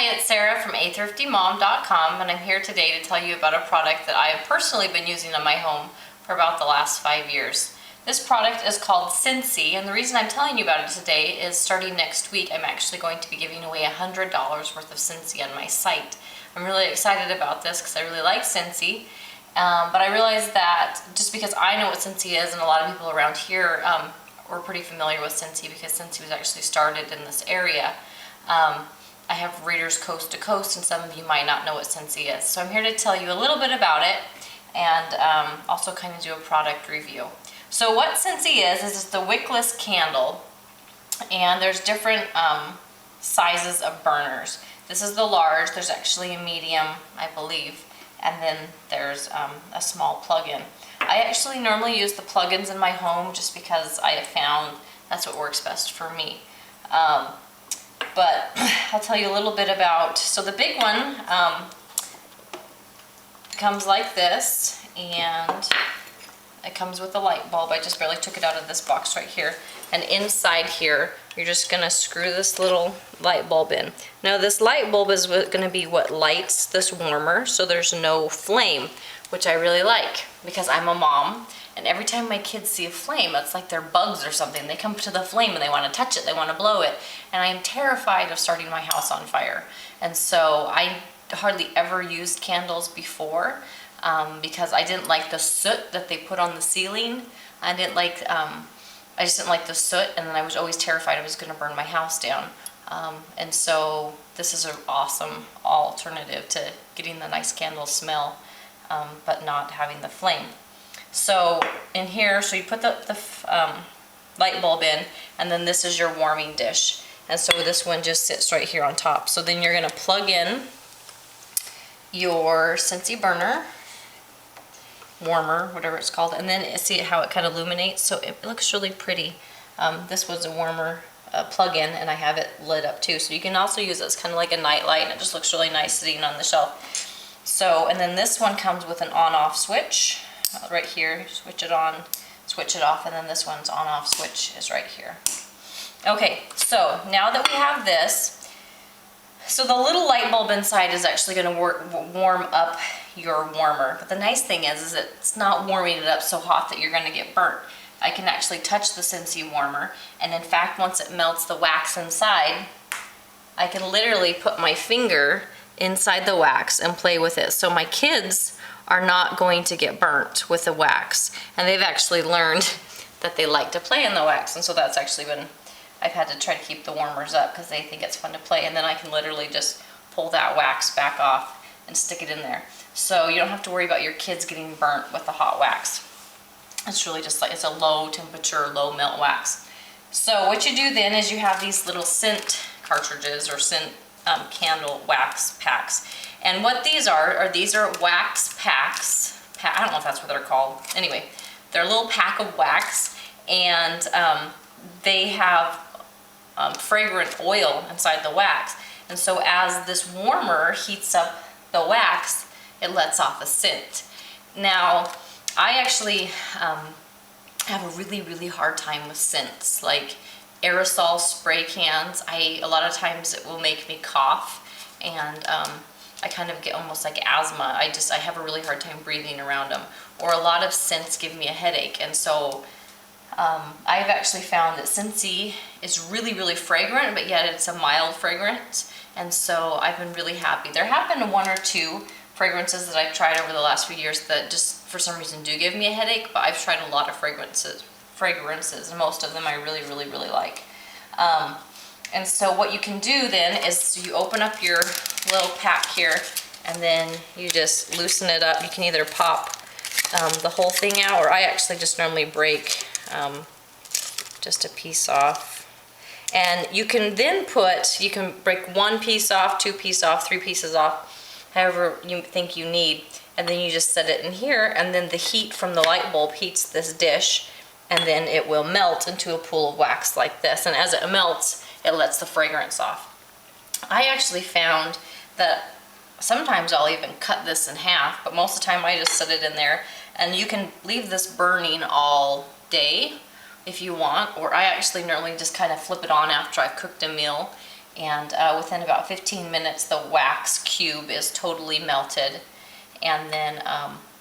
Hi, it's Sarah from thrifty.mom.com, and I'm here today to tell you about a product that I have personally been using in my home for about the last 5 years. This product is called Scentsy, and the reason I'm telling you about it today is starting next week I'm actually going to be giving away $100 worth of Scentsy on my site. I'm really excited about this because I really like Scentsy, but I realized that just because I know what Scentsy is, and a lot of people around here were pretty familiar with Scentsy because Scentsy was actually started in this area. I have readers coast to coast, and some of you might not know what Scentsy is. So I'm here to tell you a little bit about it and also kind of do a product review. So what Scentsy is it's the wickless candle, and there's different sizes of burners. This is the large, there's actually a medium, I believe, and then there's a small plug-in. I actually normally use the plug-ins in my home just because I have found that's what works best for me. But I'll tell you a little bit about, so the big one comes like this, and it comes with a light bulb. I just barely took it out of this box right here. And inside here, you're just gonna screw this little light bulb in. Now this light bulb is gonna be what lights this warmer, so there's no flame, which I really like because I'm a mom. And every time my kids see a flame, it's like they're bugs or something. They come to the flame and they want to touch it, they want to blow it. And I am terrified of starting my house on fire. And so I hardly ever used candles before because I didn't like the soot that they put on the ceiling. I just didn't like the soot, and then I was always terrified I was going to burn my house down. And so this is an awesome alternative to getting the nice candle smell, but not having the flame. So in here, so you put the light bulb in, and then this is your warming dish. And so this one just sits right here on top. So then you're gonna plug in your Scentsy burner, warmer, whatever it's called, and then see how it kind of illuminates. So it looks really pretty. This was a warmer plug-in, and I have it lit up too. So you can also use it as kind of like a night light, and it just looks really nice sitting on the shelf. So, and then this one comes with an on-off switch. Right here, switch it on, switch it off, and then this one's on-off switch is right here. Okay, so now that we have this, so the little light bulb inside is actually going to warm up your warmer. But the nice thing is it's not warming it up so hot that you're going to get burnt. I can actually touch the Scentsy warmer, and in fact, once it melts the wax inside, I can literally put my finger inside the wax and play with it. So my kids are not going to get burnt with the wax, and they've actually learned that they like to play in the wax, and so that's actually been, I've had to try to keep the warmers up because they think it's fun to play, and then I can literally just pull that wax back off and stick it in there. So you don't have to worry about your kids getting burnt with the hot wax. It's really just like, it's a low temperature, low melt wax. So what you do then is you have these little scent cartridges or scent candle wax packs. And what these are these are wax packs. I don't know if that's what they're called. Anyway, they're a little pack of wax, and they have fragrant oil inside the wax. And so as this warmer heats up the wax, it lets off a scent. Now, I actually have a really, really hard time with scents, like aerosol spray cans. A lot of times it will make me cough, and I kind of get almost like asthma. I have a really hard time breathing around them. Or a lot of scents give me a headache. And so I've actually found that Scentsy is really, really fragrant, but yet it's a mild fragrance. And so I've been really happy. There have been one or two fragrances that I've tried over the last few years that just for some reason do give me a headache, but I've tried a lot of fragrances, and most of them I really, really, really like. And so what you can do then is you open up your little pack here, and then you just loosen it up. You can either pop the whole thing out, or I actually just normally break just a piece off. And you can then you can break one piece off, 2 pieces off, 3 pieces off, however you think you need. And then you just set it in here, and then the heat from the light bulb heats this dish, and then it will melt into a pool of wax like this. And as it melts, it lets the fragrance off. I actually found that sometimes I'll even cut this in half, but most of the time I just set it in there, and you can leave this burning all day if you want, or I actually normally just kind of flip it on after I've cooked a meal And within about 15 minutes, the wax cube is totally melted. And then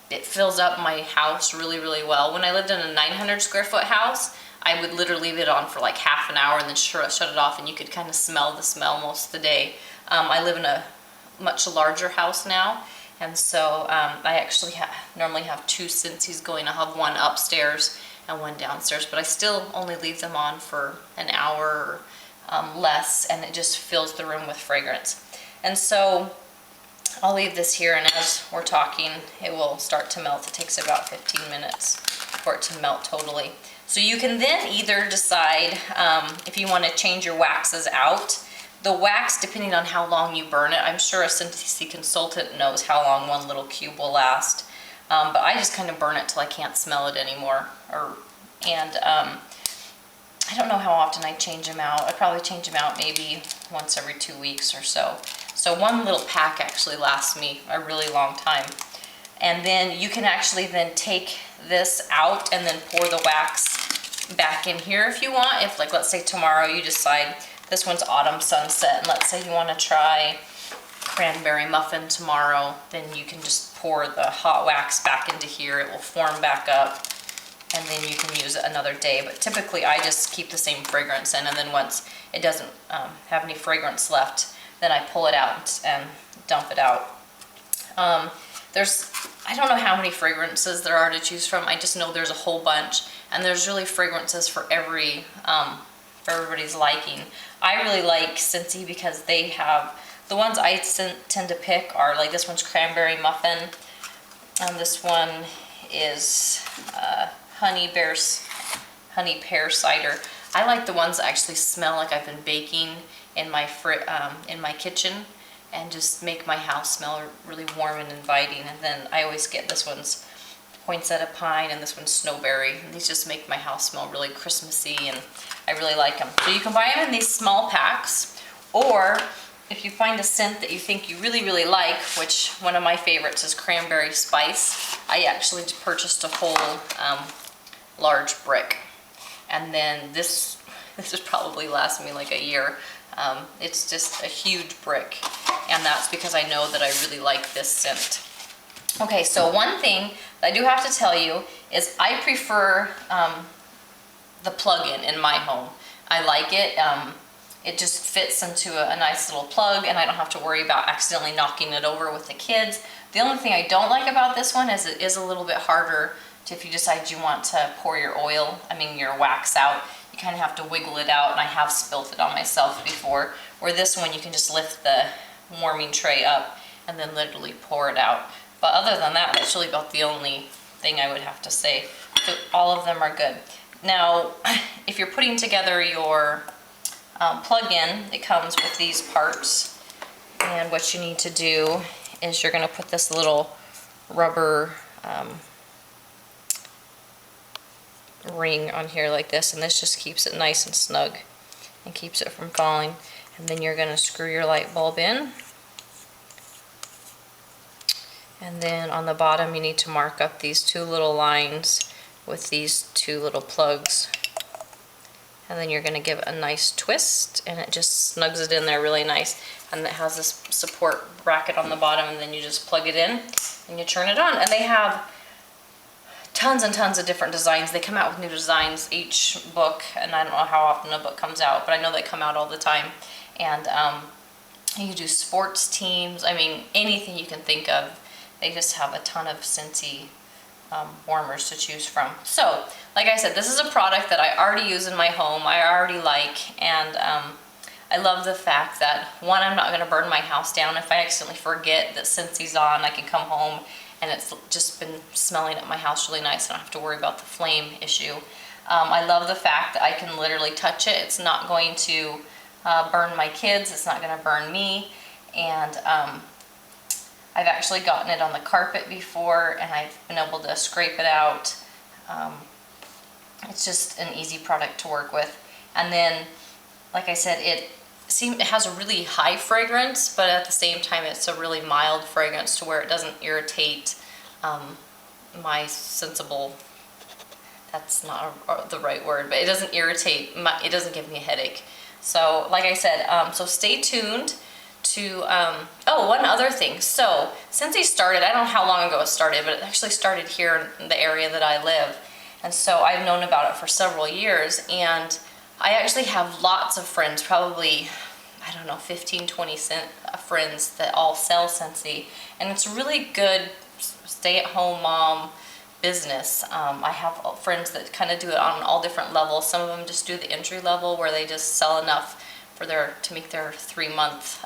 it fills up my house really, really well. When I lived in a 900 square foot house, I would literally leave it on for like half an hour and then shut it off, and you could kind of smell the smell most of the day. I live in a much larger house now, and so I actually normally have 2 Scentsys going. I'll have one upstairs and one downstairs, but I still only leave them on for an hour or less, and it just fills the room with fragrance. And so I'll leave this here, and as we're talking, it will start to melt. It takes about 15 minutes for it to melt totally. So you can then either decide if you want to change your waxes out. The wax, depending on how long you burn it, I'm sure a Scentsy consultant knows how long one little cube will last. But I just kind of burn it till I can't smell it anymore. I don't know how often I change them out. I probably change them out maybe once every 2 weeks or so. So one little pack actually lasts me a really long time. And then you can actually then take this out and then pour the wax back in here if you want. If, like, let's say tomorrow you decide this one's autumn sunset, and let's say you want to try cranberry muffin tomorrow, then you can just pour the hot wax back into here. It will form back up, and then you can use it another day. But typically I just keep the same fragrance in, and then once it doesn't have any fragrance left, then I pull it out and dump it out. I don't know how many fragrances there are to choose from. I just know there's a whole bunch, and there's really fragrances for everybody's liking. I really like Scentsy because they have, the ones I tend to pick are like, this one's cranberry muffin, and this one is honey pear cider. I like the ones that actually smell like I've been baking in my kitchen, and just make my house smell really warm and inviting. And then I always get this one's poinsettia pine, and this one's snowberry. And these just make my house smell really Christmassy, and I really like them. So you can buy them in these small packs, or if you find a scent that you think you really, really like, which one of my favorites is cranberry spice, I actually purchased a whole large brick. And then this would probably last me like a year. It's just a huge brick, and that's because I know that I really like this scent. Okay, so one thing that I do have to tell you is I prefer the plug-in in my home. I like it. It just fits into a nice little plug, and I don't have to worry about accidentally knocking it over with the kids. The only thing I don't like about this one is it is a little bit harder to, if you decide you want to pour your your wax out, you kind of have to wiggle it out, and I have spilt it on myself before. Where this one, you can just lift the warming tray up and then literally pour it out. But other than that, that's really about the only thing I would have to say. So all of them are good. Now, if you're putting together your plug-in, it comes with these parts, and what you need to do is you're going to put this little rubber ring on here like this, and this just keeps it nice and snug and keeps it from falling. And then you're going to screw your light bulb in, and then on the bottom you need to mark up these 2 little lines with these 2 little plugs, and then you're going to give it a nice twist, and it just snugs it in there really nice. And it has this support bracket on the bottom, and then you just plug it in and you turn it on. And they have tons and tons of different designs. They come out with new designs each book, and I don't know how often a book comes out, but I know they come out all the time. And you do sports teams, I mean, anything you can think of. They just have a ton of Scentsy warmers to choose from. So, like I said, this is a product that I already use in my home, I already like, and I love the fact that, one, I'm not going to burn my house down. If I accidentally forget that Scentsy's on, I can come home and it's just been smelling at my house really nice. I don't have to worry about the flame issue. I love the fact that I can literally touch it. It's not going to burn my kids. It's not going to burn me. And I've actually gotten it on the carpet before, and I've been able to scrape it out. It's just an easy product to work with. And then, like I said, it has a really high fragrance, but at the same time it's a really mild fragrance to where it doesn't irritate my sensible, that's not the right word, but it doesn't irritate, it doesn't give me a headache. So like I said, so stay tuned to, oh, one other thing. So since he started, I don't know how long ago it started, but it actually started here in the area that I live. And so I've known about it for several years, and I actually have lots of friends, probably, I don't know, 15, 20 friends that all sell Scentsy. And it's a really good stay-at-home mom business. I have friends that kind of do it on all different levels. Some of them just do the entry level where they just sell enough for to meet their 3-month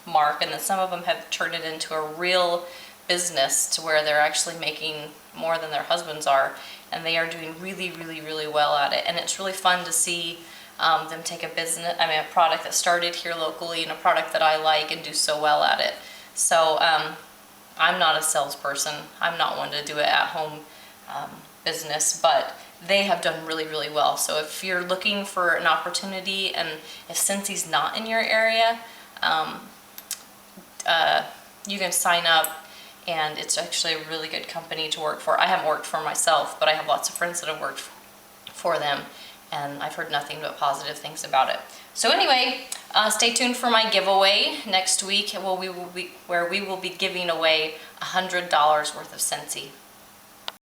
mark, and then some of them have turned it into a real business to where they're actually making more than their husbands are, and they are doing really, really, really well at it. And it's really fun to see them take a a product that started here locally and a product that I like and do so well at it. So I'm not a salesperson. I'm not one to do it at home business, but they have done really, really well. So if you're looking for an opportunity, and if Scentsy's not in your area, you can sign up, and it's actually a really good company to work for. I haven't worked for myself, but I have lots of friends that have worked for them, and I've heard nothing but positive things about it. So anyway, stay tuned for my giveaway next week, where we will be giving away $100 worth of Scentsy.